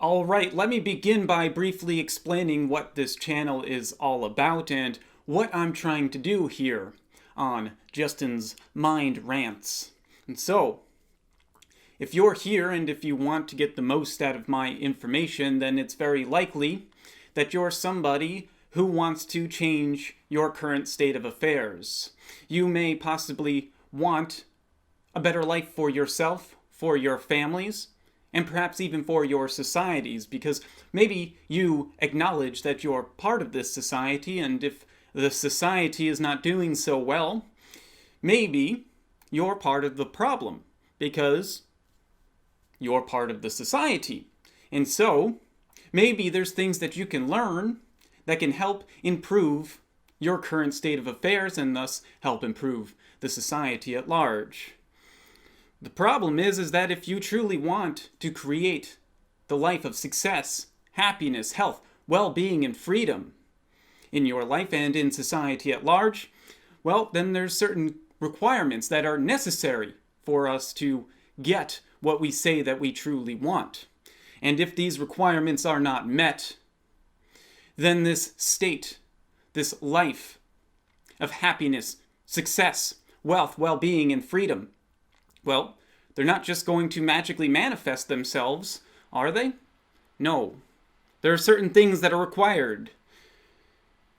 Alright, let me begin by briefly explaining what this channel is all about and what I'm trying to do here on Justin's Mind Rants. And so, if you're here and if you want to get the most out of my information, then it's very likely that you're somebody who wants to change your current state of affairs. You may possibly want a better life for yourself, for your families, and perhaps even for your societies, because maybe you acknowledge that you're part of this society, and if the society is not doing so well, maybe you're part of the problem, because you're part of the society. And so, maybe there's things that you can learn that can help improve your current state of affairs and thus help improve the society at large. The problem is that if you truly want to create the life of success, happiness, health, well-being, and freedom in your life and in society at large, well, then there's certain requirements that are necessary for us to get what we say that we truly want. And if these requirements are not met, then this state, this life of happiness, success, wealth, well-being, and freedom, well, they're not just going to magically manifest themselves, are they? No. There are certain things that are required.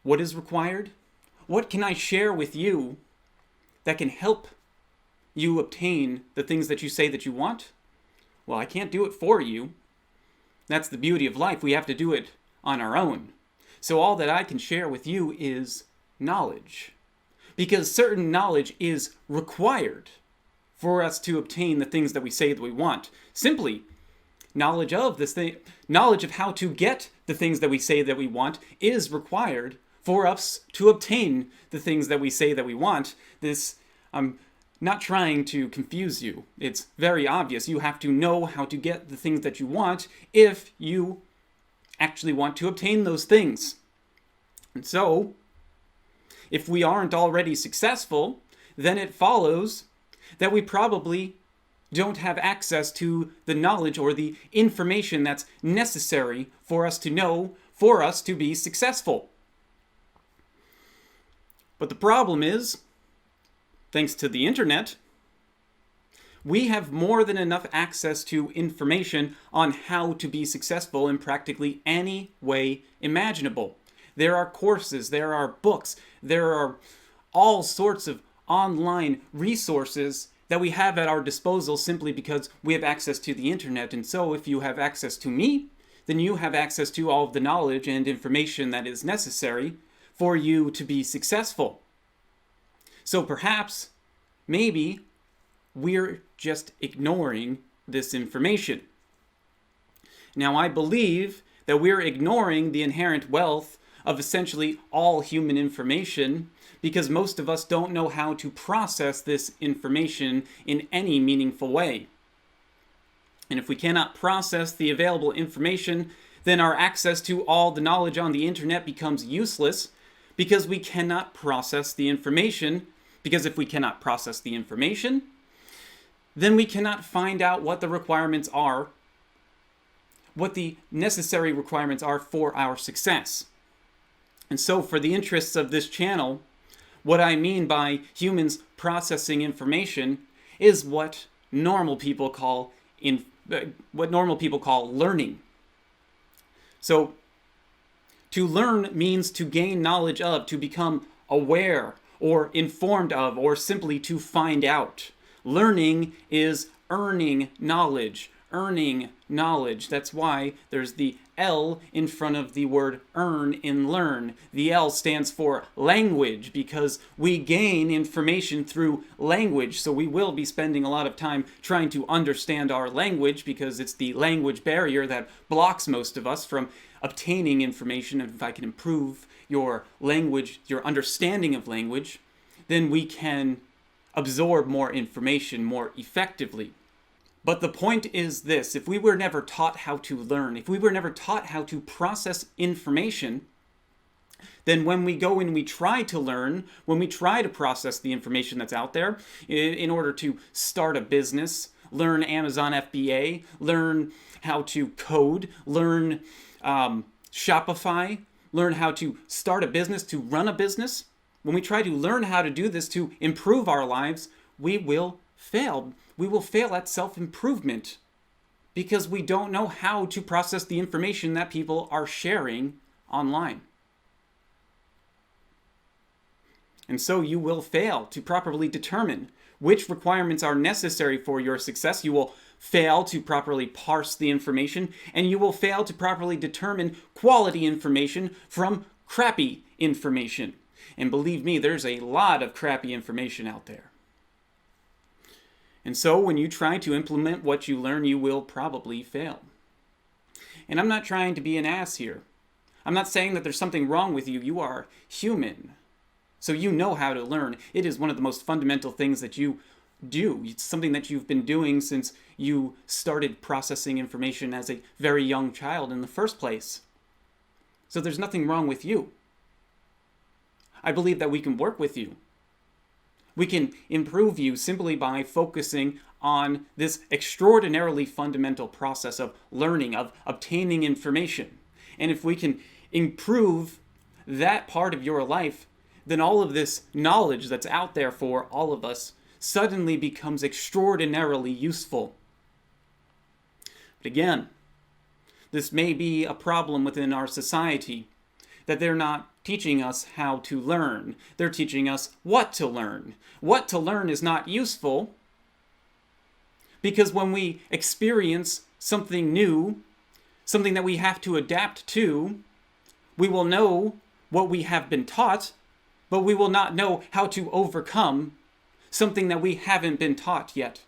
What is required? What can I share with you that can help you obtain the things that you say that you want? Well, I can't do it for you. That's the beauty of life. We have to do it on our own. So all that I can share with you is knowledge. Because certain knowledge is required for us to obtain the things that we say that we want. Simply, knowledge of this thing, knowledge of how to get the things that we say that we want is required for us to obtain the things that we say that we want. I'm not trying to confuse you. It's very obvious. You have to know how to get the things that you want if you actually want to obtain those things. And so, if we aren't already successful, then it follows that we probably don't have access to the knowledge or the information that's necessary for us to know, for us to be successful. But the problem is, thanks to the internet, we have more than enough access to information on how to be successful in practically any way imaginable. There are courses, there are books, there are all sorts of online resources that we have at our disposal simply because we have access to the internet. And so if you have access to me, then you have access to all of the knowledge and information that is necessary for you to be successful. So perhaps, maybe, we're just ignoring this information. Now, I believe that we're ignoring the inherent wealth of essentially all human information because most of us don't know how to process this information in any meaningful way. And if we cannot process the available information, then our access to all the knowledge on the internet becomes useless because we cannot process the information. Because if we cannot process the information, then we cannot find out what the requirements are, what the necessary requirements are for our success. And so for the interests of this channel, what I mean by humans processing information is what normal people call learning. So to learn means to gain knowledge of, to become aware or informed of, or simply to find out. Learning is earning knowledge. That's why there's the L in front of the word earn in learn. The L stands for language because we gain information through language. So we will be spending a lot of time trying to understand our language because it's the language barrier that blocks most of us from obtaining information. And if I can improve your language, your understanding of language, then we can absorb more information more effectively. But the point is this: if we were never taught how to learn, if we were never taught how to process information, then when we go and we try to learn, when we try to process the information that's out there in order to start a business learn Amazon FBA, learn how to code, learn Shopify, learn how to start a business, to run a business, when we try to learn how to do this to improve our lives, we will fail. We will fail at self-improvement because we don't know how to process the information that people are sharing online. And so you will fail to properly determine which requirements are necessary for your success. You will fail to properly parse the information, and you will fail to properly determine quality information from crappy information. And believe me, there's a lot of crappy information out there. And so when you try to implement what you learn, you will probably fail. And I'm not trying to be an ass here. I'm not saying that there's something wrong with you. You are human. So you know how to learn. It is one of the most fundamental things that you do. It's something that you've been doing since you started processing information as a very young child in the first place. So there's nothing wrong with you. I believe that we can work with you. We can improve you simply by focusing on this extraordinarily fundamental process of learning, of obtaining information. And if we can improve that part of your life, then all of this knowledge that's out there for all of us suddenly becomes extraordinarily useful. But again, this may be a problem within our society, that they're not teaching us how to learn. They're teaching us what to learn. What to learn is not useful, because when we experience something new, something that we have to adapt to, we will know what we have been taught, but we will not know how to overcome something that we haven't been taught yet.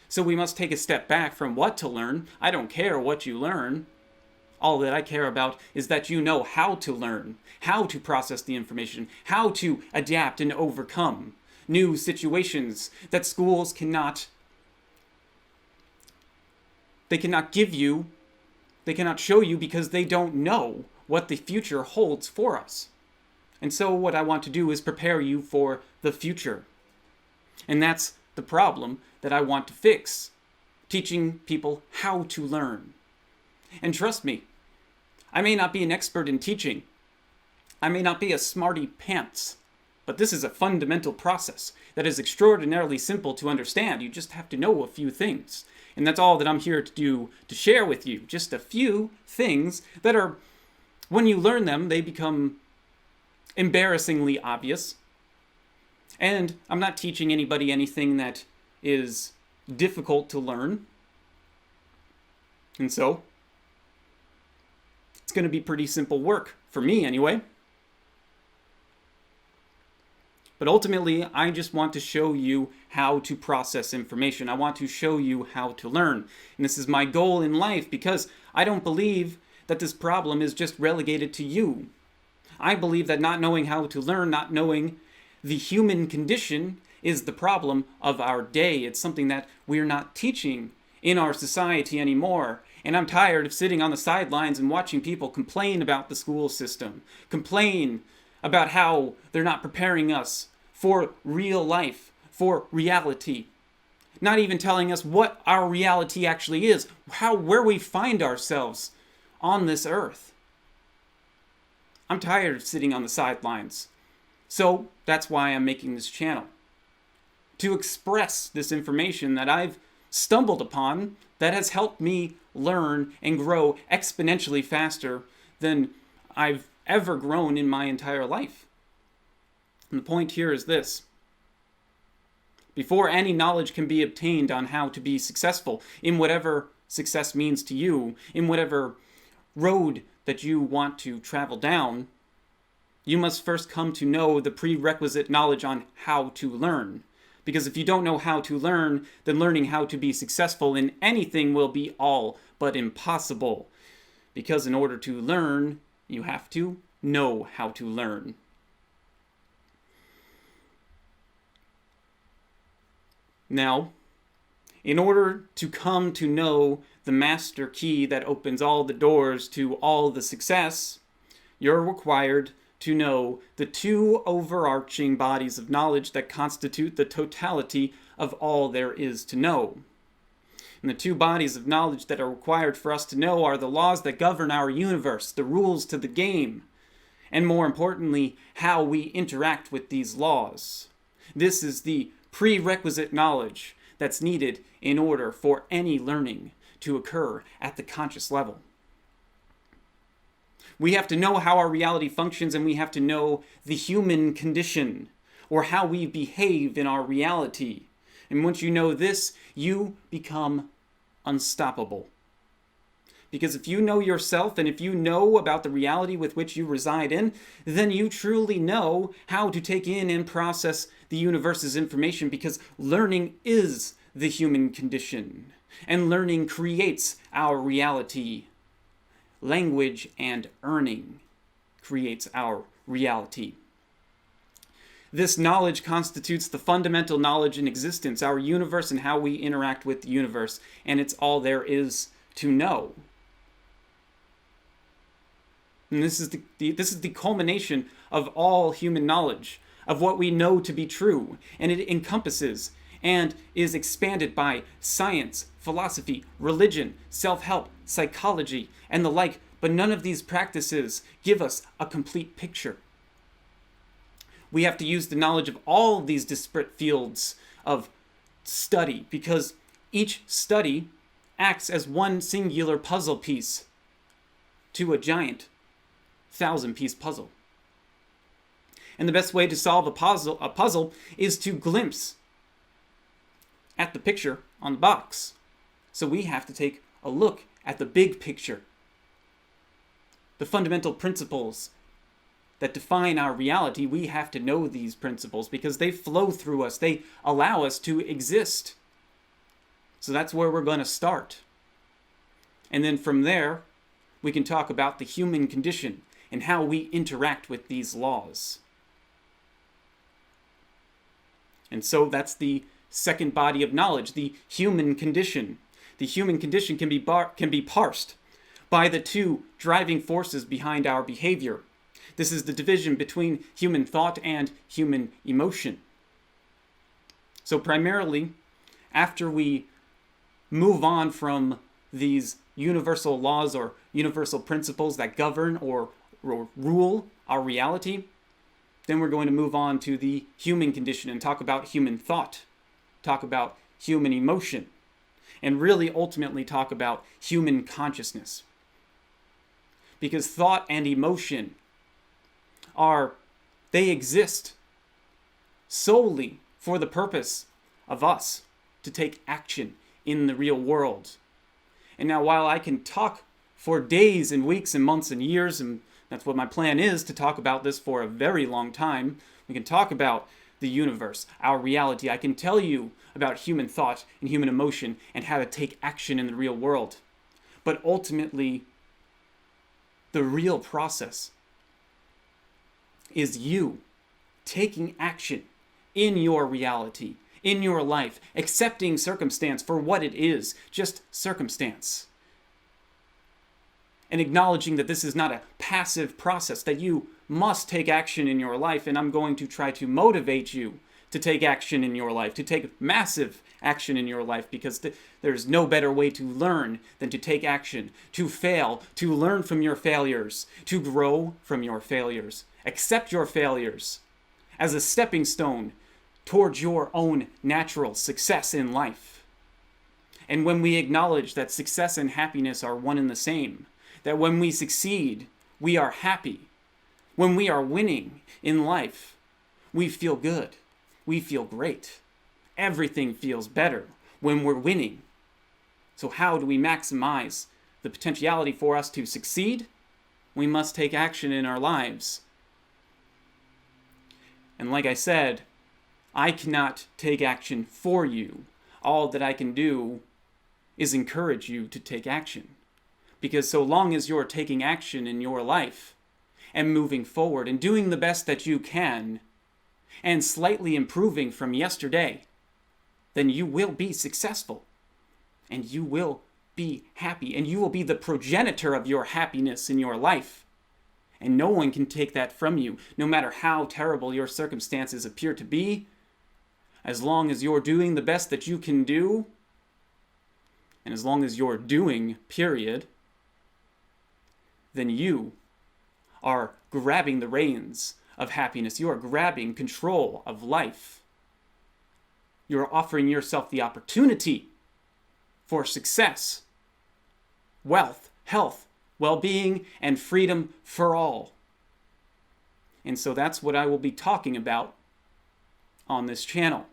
So we must take a step back from what to learn. I don't care what you learn. All that I care about is that you know how to learn, how to process the information, how to adapt and overcome new situations that schools cannot give you, they cannot show you, because they don't know what the future holds for us. And so what I want to do is prepare you for the future. And that's the problem that I want to fix. Teaching people how to learn. And trust me, I may not be an expert in teaching. I may not be a smarty pants. But this is a fundamental process that is extraordinarily simple to understand. You just have to know a few things. And that's all that I'm here to do, to share with you. Just a few things that are, when you learn them, they become embarrassingly obvious. And I'm not teaching anybody anything that is difficult to learn. And so, it's going to be pretty simple work, for me anyway. But ultimately, I just want to show you how to process information. I want to show you how to learn. And this is my goal in life, because I don't believe that this problem is just relegated to you. I believe that not knowing how to learn, not knowing the human condition, is the problem of our day. It's something that we're not teaching in our society anymore. And I'm tired of sitting on the sidelines and watching people complain about the school system, complain about how they're not preparing us for real life, for reality. Not even telling us what our reality actually is, where we find ourselves on this earth. I'm tired of sitting on the sidelines. So that's why I'm making this channel. To express this information that I've stumbled upon that has helped me learn and grow exponentially faster than I've ever grown in my entire life. And the point here is this. Before any knowledge can be obtained on how to be successful in whatever success means to you, in whatever road that you want to travel down, you must first come to know the prerequisite knowledge on how to learn. Because if you don't know how to learn, then learning how to be successful in anything will be all but impossible. Because in order to learn, you have to know how to learn. Now, in order to come to know the master key that opens all the doors to all the success, you're required to know the two overarching bodies of knowledge that constitute the totality of all there is to know. And the two bodies of knowledge that are required for us to know are the laws that govern our universe, the rules to the game, and more importantly, how we interact with these laws. This is the prerequisite knowledge that's needed in order for any learning to occur at the conscious level. We have to know how our reality functions, and we have to know the human condition, or how we behave in our reality. And once you know this, you become unstoppable. Because if you know yourself, and if you know about the reality with which you reside in, then you truly know how to take in and process the universe's information, because learning is the human condition, and learning creates our reality. Language and earning creates our reality. This knowledge constitutes the fundamental knowledge in existence, our universe and how we interact with the universe, and it's all there is to know. And this is the culmination of all human knowledge, of what we know to be true, and it encompasses and is expanded by science, philosophy, religion, self-help, psychology, and the like, but none of these practices give us a complete picture. We have to use the knowledge of all of these disparate fields of study, because each study acts as one singular puzzle piece to a giant 1,000-piece puzzle. And the best way to solve a puzzle is to glimpse at the picture on the box. So we have to take a look at the big picture. The fundamental principles that define our reality, we have to know these principles because they flow through us. They allow us to exist. So that's where we're going to start. And then from there, we can talk about the human condition and how we interact with these laws. And so that's the second body of knowledge, the human condition. The human condition can be parsed by the two driving forces behind our behavior. This is the division between human thought and human emotion. So primarily, after we move on from these universal laws or universal principles that govern or rule our reality, then we're going to move on to the human condition and talk about human thought, talk about human emotion, and really ultimately talk about human consciousness. Because thought and emotion they exist solely for the purpose of us to take action in the real world. And now, while I can talk for days and weeks and months and years, and that's what my plan is, to talk about this for a very long time, we can talk about the universe, our reality. I can tell you about human thought and human emotion and how to take action in the real world. But ultimately, the real process is you taking action in your reality, in your life, accepting circumstance for what it is, just circumstance. And acknowledging that this is not a passive process, that you must take action in your life, and I'm going to try to motivate you to take action in your life, to take massive action in your life, because there's no better way to learn than to take action, to fail, to learn from your failures, to grow from your failures. Accept your failures as a stepping stone towards your own natural success in life. And when we acknowledge that success and happiness are one and the same, that when we succeed, we are happy. When we are winning in life, we feel good. We feel great. Everything feels better when we're winning. So how do we maximize the potentiality for us to succeed? We must take action in our lives. And like I said, I cannot take action for you. All that I can do is encourage you to take action. Because so long as you're taking action in your life and moving forward and doing the best that you can and slightly improving from yesterday, then you will be successful and you will be happy and you will be the progenitor of your happiness in your life. And no one can take that from you, no matter how terrible your circumstances appear to be. as long as you're doing the best that you can do, and as long as you're doing, period, then you are grabbing the reins of happiness. You are grabbing control of life. You're offering yourself the opportunity for success, wealth, health, well-being, and freedom for all. And so that's what I will be talking about on this channel.